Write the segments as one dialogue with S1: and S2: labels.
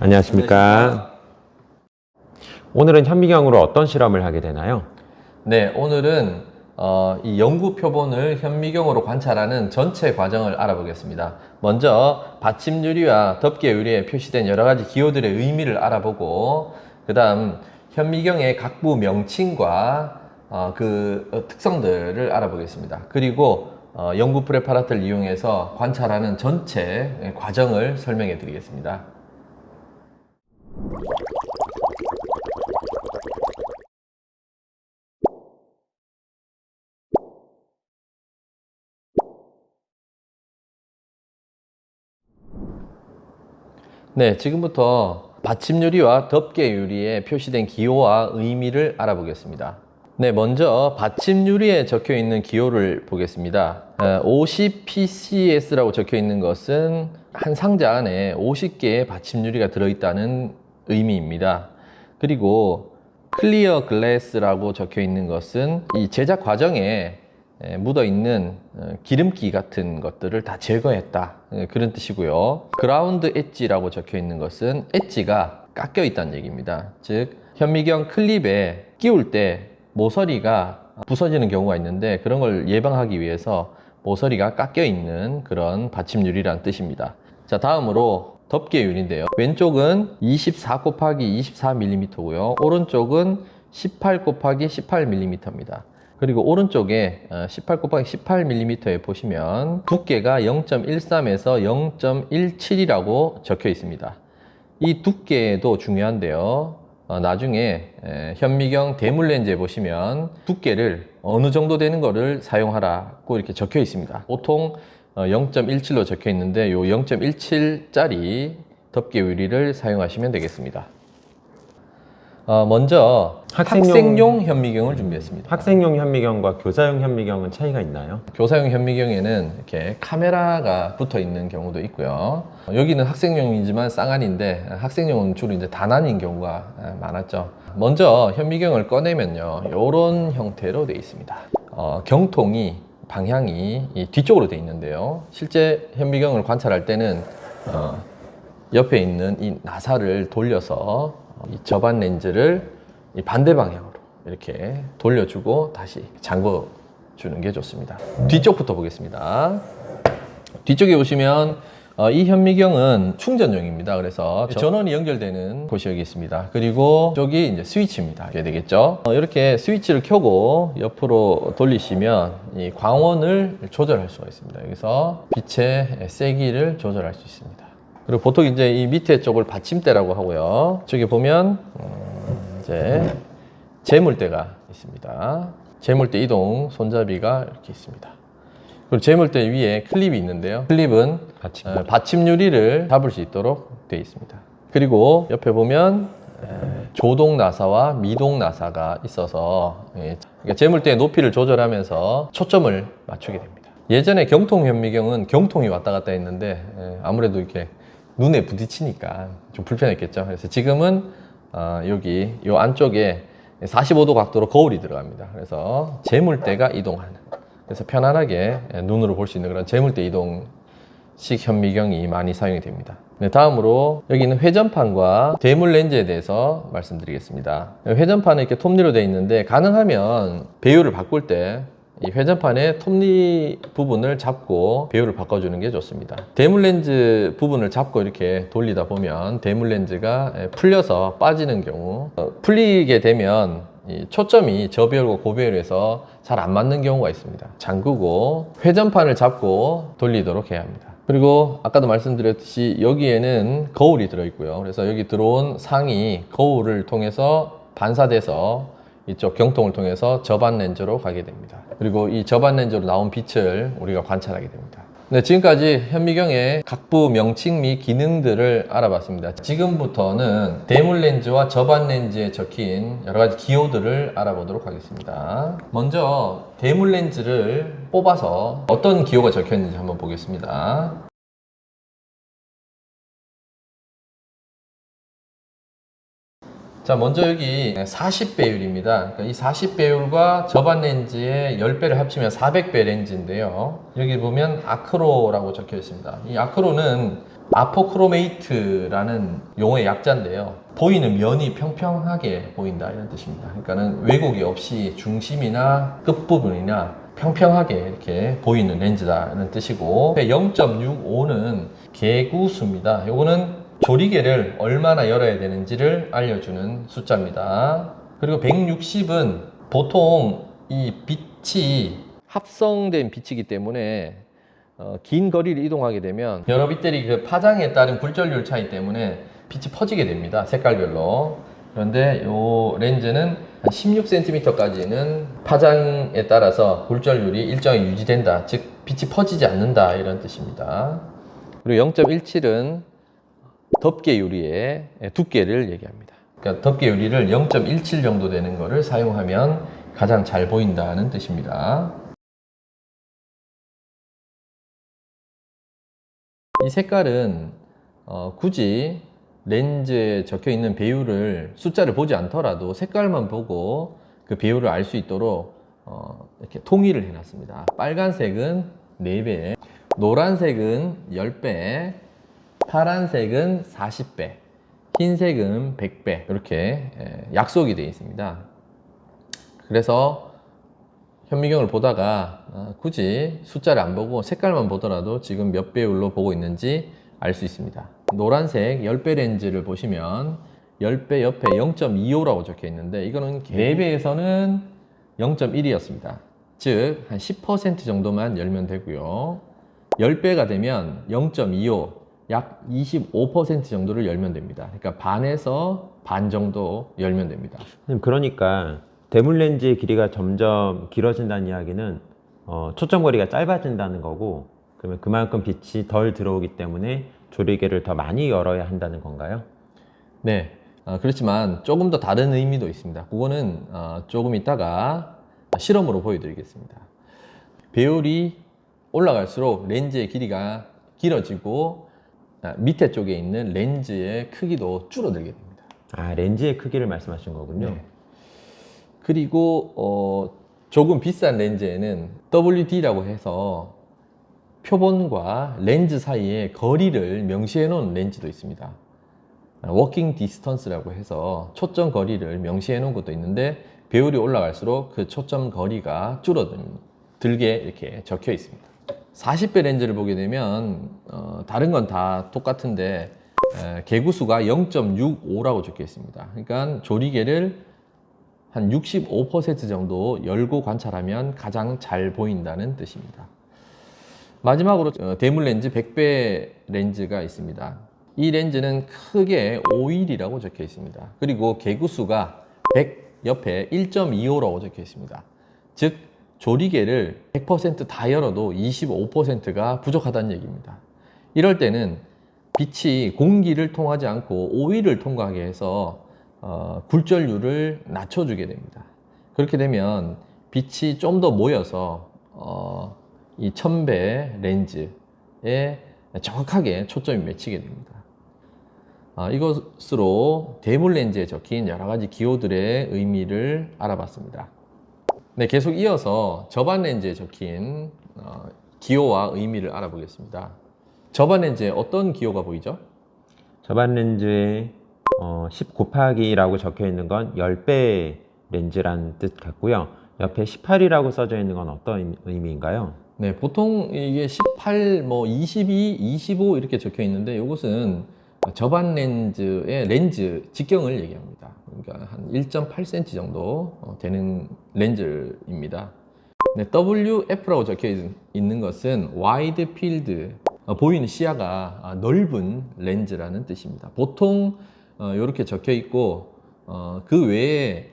S1: 안녕하십니까. 오늘은 현미경으로 어떤 실험을 하게 되나요?
S2: 네, 오늘은 이 연구 표본을 현미경으로 관찰하는 전체 과정을 알아보겠습니다. 먼저 받침 유리와 덮개 유리에 표시된 여러 가지 기호들의 의미를 알아보고, 그 다음 현미경의 각부 명칭과 그 특성들을 알아보겠습니다. 그리고 연구 프레파라트를 이용해서 관찰하는 전체 과정을 설명해 드리겠습니다. 네, 지금부터 받침 유리와 덮개 유리에 표시된 기호와 의미를 알아보겠습니다. 네, 먼저 받침 유리에 적혀 있는 기호를 보겠습니다. 50PCS라고 적혀 있는 것은 한 상자 안에 50개의 받침 유리가 들어있다는 의미입니다. 그리고 클리어 글래스라고 적혀 있는 것은 이 제작 과정에 묻어 있는 기름기 같은 것들을 다 제거했다, 그런 뜻이고요. 그라운드 엣지라고 적혀 있는 것은 엣지가 깎여 있다는 얘기입니다. 즉 현미경 클립에 끼울 때 모서리가 부서지는 경우가 있는데, 그런 걸 예방하기 위해서 모서리가 깎여 있는 그런 받침 유리라는 뜻입니다. 자, 다음으로 덮개 유리인데요. 왼쪽은 24 곱하기 24mm고요. 오른쪽은 18 곱하기 18mm입니다. 그리고 오른쪽에 18 곱하기 18mm에 보시면 두께가 0.13에서 0.17이라고 적혀 있습니다. 이 두께도 중요한데요. 나중에 현미경 대물 렌즈에 보시면 두께를 어느 정도 되는 거를 사용하라고 이렇게 적혀 있습니다. 보통 0.17로 적혀 있는데, 요 0.17짜리 덮개 유리를 사용하시면 되겠습니다. 먼저 학생용 현미경을 준비했습니다.
S1: 학생용 현미경과 교사용 현미경은 차이가 있나요?
S2: 교사용 현미경에는 이렇게 카메라가 붙어 있는 경우도 있고요. 여기는 학생용이지만 쌍안인데, 학생용은 주로 이제 단안인 경우가 많았죠. 먼저 현미경을 꺼내면요, 이런 형태로 되어 있습니다. 경통이 방향이 뒤쪽으로 되어 있는데요. 실제 현미경을 관찰할 때는 옆에 있는 이 나사를 돌려서 이 접안 렌즈를 이 반대 방향으로 이렇게 돌려주고 다시 잠궈 주는 게 좋습니다. 뒤쪽부터 보겠습니다. 뒤쪽에 보시면 이 현미경은 충전용입니다. 그래서 전원이 연결되는 곳이 여기 있습니다. 그리고 저기 이제 스위치입니다. 이게 되겠죠. 이렇게 스위치를 켜고 옆으로 돌리시면 이 광원을 조절할 수가 있습니다. 여기서 빛의 세기를 조절할 수 있습니다. 그리고 보통 이제 이 밑에 쪽을 받침대라고 하고요. 저기 보면 이제 재물대가 있습니다. 재물대 이동 손잡이가 이렇게 있습니다. 그리고 재물대 위에 클립이 있는데요. 클립은 받침 유리를 잡을 수 있도록 되어 있습니다. 그리고 옆에 보면 조동 나사와 미동 나사가 있어서 그러니까 재물대의 높이를 조절하면서 초점을 맞추게 됩니다. 예전에 경통 현미경은 경통이 왔다 갔다 했는데 아무래도 이렇게 눈에 부딪히니까 좀 불편했겠죠. 그래서 지금은 여기 이 안쪽에 45도 각도로 거울이 들어갑니다. 그래서 재물대가 이동하는, 그래서 편안하게 눈으로 볼 수 있는 그런 재물대 이동식 현미경이 많이 사용이 됩니다. 네, 다음으로 여기는 회전판과 대물 렌즈에 대해서 말씀드리겠습니다. 회전판은 이렇게 톱니로 되어 있는데, 가능하면 배율을 바꿀 때 이 회전판의 톱니 부분을 잡고 배율을 바꿔주는 게 좋습니다. 대물 렌즈 부분을 잡고 이렇게 돌리다 보면 대물 렌즈가 풀려서 빠지는 경우, 풀리게 되면 이 초점이 저배율과 고배율에서 잘 안 맞는 경우가 있습니다. 잠그고 회전판을 잡고 돌리도록 해야 합니다. 그리고 아까도 말씀드렸듯이 여기에는 거울이 들어있고요. 그래서 여기 들어온 상이 거울을 통해서 반사돼서 이쪽 경통을 통해서 접안 렌즈로 가게 됩니다. 그리고 이 접안 렌즈로 나온 빛을 우리가 관찰하게 됩니다. 네, 지금까지 현미경의 각부 명칭 및 기능들을 알아봤습니다. 지금부터는 대물 렌즈와 접안 렌즈에 적힌 여러 가지 기호들을 알아보도록 하겠습니다. 먼저 대물 렌즈를 뽑아서 어떤 기호가 적혀 있는지 한번 보겠습니다. 자, 먼저 여기 40배율입니다. 그러니까 이 40배율과 저반 렌즈의 10배를 합치면 400배 렌즈인데요. 여기 보면 아크로라고 적혀 있습니다. 이 아크로는 아포크로메이트라는 용어의 약자인데요. 보이는 면이 평평하게 보인다 이런 뜻입니다. 그러니까는 왜곡이 없이 중심이나 끝부분이나 평평하게 이렇게 보이는 렌즈다라는 뜻이고, 0.65는 개구수입니다. 요거는 조리개를 얼마나 열어야 되는지를 알려주는 숫자입니다. 그리고 160은 보통 이 빛이 합성된 빛이기 때문에 긴 거리를 이동하게 되면 여러 빛들이 그 파장에 따른 굴절률 차이 때문에 빛이 퍼지게 됩니다. 색깔별로. 그런데 이 렌즈는 한 16cm까지는 파장에 따라서 굴절률이 일정히 유지된다. 즉 빛이 퍼지지 않는다 이런 뜻입니다. 그리고 0.17은 덮개 유리의 두께를 얘기합니다. 그러니까 덮개 유리를 0.17 정도 되는 거를 사용하면 가장 잘 보인다는 뜻입니다. 이 색깔은 굳이 렌즈에 적혀 있는 배율을 숫자를 보지 않더라도 색깔만 보고 그 배율을 알 수 있도록 이렇게 통일을 해놨습니다. 빨간색은 4배, 노란색은 10배, 파란색은 40배, 흰색은 100배 이렇게 약속이 되어 있습니다. 그래서 현미경을 보다가 굳이 숫자를 안 보고 색깔만 보더라도 지금 몇 배율로 보고 있는지 알 수 있습니다. 노란색 10배 렌즈를 보시면 10배 옆에 0.25라고 적혀 있는데 이거는 4배에서는 0.1이었습니다. 즉 한 10% 정도만 열면 되고요. 10배가 되면 0.25, 약 25% 정도를 열면 됩니다. 그러니까 반에서 반 정도 열면 됩니다.
S1: 그러니까 대물 렌즈의 길이가 점점 길어진다는 이야기는 초점 거리가 짧아진다는 거고, 그러면 그만큼 빛이 덜 들어오기 때문에 조리개를 더 많이 열어야 한다는 건가요?
S2: 네, 그렇지만 조금 더 다른 의미도 있습니다. 그거는 조금 이따가 실험으로 보여드리겠습니다. 배율이 올라갈수록 렌즈의 길이가 길어지고 밑에 쪽에 있는 렌즈의 크기도 줄어들게 됩니다.
S1: 아, 렌즈의 크기를 말씀하신 거군요.
S2: 네. 그리고 조금 비싼 렌즈에는 WD라고 해서 표본과 렌즈 사이의 거리를 명시해 놓은 렌즈도 있습니다. 워킹 디스턴스라고 해서 초점 거리를 명시해 놓은 것도 있는데, 배율이 올라갈수록 그 초점 거리가 줄어들게 이렇게 적혀 있습니다. 40배 렌즈를 보게 되면 다른 건 다 똑같은데 개구수가 0.65라고 적혀 있습니다. 그러니까 조리개를 한 65% 정도 열고 관찰하면 가장 잘 보인다는 뜻입니다. 마지막으로 대물 렌즈 100배 렌즈가 있습니다. 이 렌즈는 크게 5일이라고 적혀 있습니다. 그리고 개구수가 100 옆에 1.25라고 적혀 있습니다. 즉 조리개를 100% 다 열어도 25%가 부족하다는 얘기입니다. 이럴 때는 빛이 공기를 통하지 않고 오일을 통과하게 해서 굴절률을 낮춰주게 됩니다. 그렇게 되면 빛이 좀 더 모여서 이 1000배 렌즈에 정확하게 초점이 맺히게 됩니다. 이것으로 대물 렌즈에 적힌 여러 가지 기호들의 의미를 알아봤습니다. 네, 계속 이어서 저반 렌즈에 적힌 기호와 의미를 알아보겠습니다. 저반 렌즈에 어떤 기호가 보이죠?
S1: 저반 렌즈에 10 곱하기라고 적혀 있는 건 10배 렌즈라는 뜻 같고요. 옆에 18이라고 써져 있는 건 어떤 의미인가요?
S2: 네, 보통 이게 18, 22, 25 이렇게 적혀 있는데 이것은 저반 렌즈의 렌즈 직경을 얘기합니다. 그러니까 한 1.8cm 정도 되는 렌즈입니다. 네, WF라고 적혀 있는 것은 와이드 필드, 보이는 시야가 넓은 렌즈라는 뜻입니다. 보통 이렇게 적혀 있고 그 외에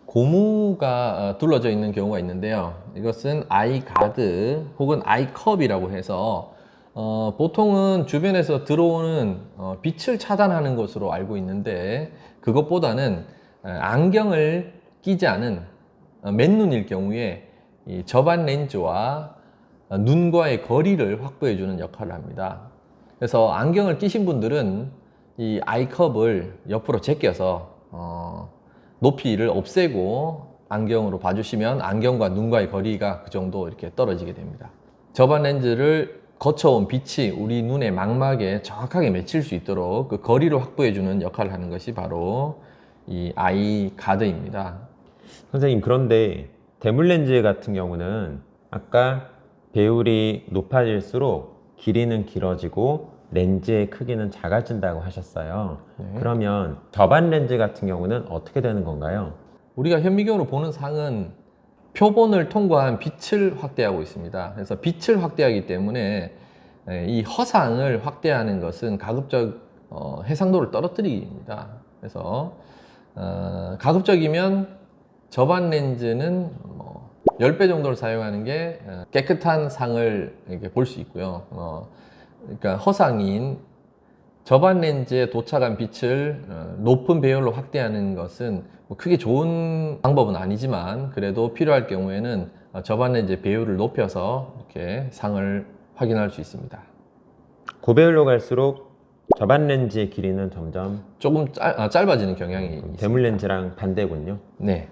S2: 고무가 둘러져 있는 경우가 있는데요. 이것은 아이 가드 혹은 아이 컵이라고 해서 보통은 주변에서 들어오는 빛을 차단하는 것으로 알고 있는데, 그것보다는 안경을 끼지 않은 맨눈일 경우에 이 저반 렌즈와 눈과의 거리를 확보해 주는 역할을 합니다. 그래서 안경을 끼신 분들은 이 아이컵을 옆으로 제껴서 높이를 없애고 안경으로 봐주시면 안경과 눈과의 거리가 그 정도 이렇게 떨어지게 됩니다. 저반 렌즈를 거쳐온 빛이 우리 눈의 망막에 정확하게 맺힐 수 있도록 그 거리를 확보해주는 역할을 하는 것이 바로 이 아이 가드입니다.
S1: 선생님, 그런데 대물 렌즈 같은 경우는 아까 배율이 높아질수록 길이는 길어지고 렌즈의 크기는 작아진다고 하셨어요.
S2: 네.
S1: 그러면 저반 렌즈 같은 경우는 어떻게 되는 건가요?
S2: 우리가 현미경으로 보는 상은 표본을 통과한 빛을 확대하고 있습니다. 그래서 빛을 확대하기 때문에 이 허상을 확대하는 것은 가급적 해상도를 떨어뜨리기입니다. 그래서 가급적이면 저반 렌즈는 10배 정도를 사용하는 게 깨끗한 상을 볼 수 있고요. 그러니까 허상인 저반 렌즈에 도착한 빛을 높은 배율로 확대하는 것은 뭐 크게 좋은 방법은 아니지만 그래도 필요할 경우에는 저반 렌즈의 배율을 높여서 이렇게 상을 확인할 수 있습니다.
S1: 고배율로 갈수록 저반 렌즈의 길이는 점점
S2: 조금 짧아지는 경향이 있습니다.
S1: 대물 렌즈랑 반대군요.
S2: 네.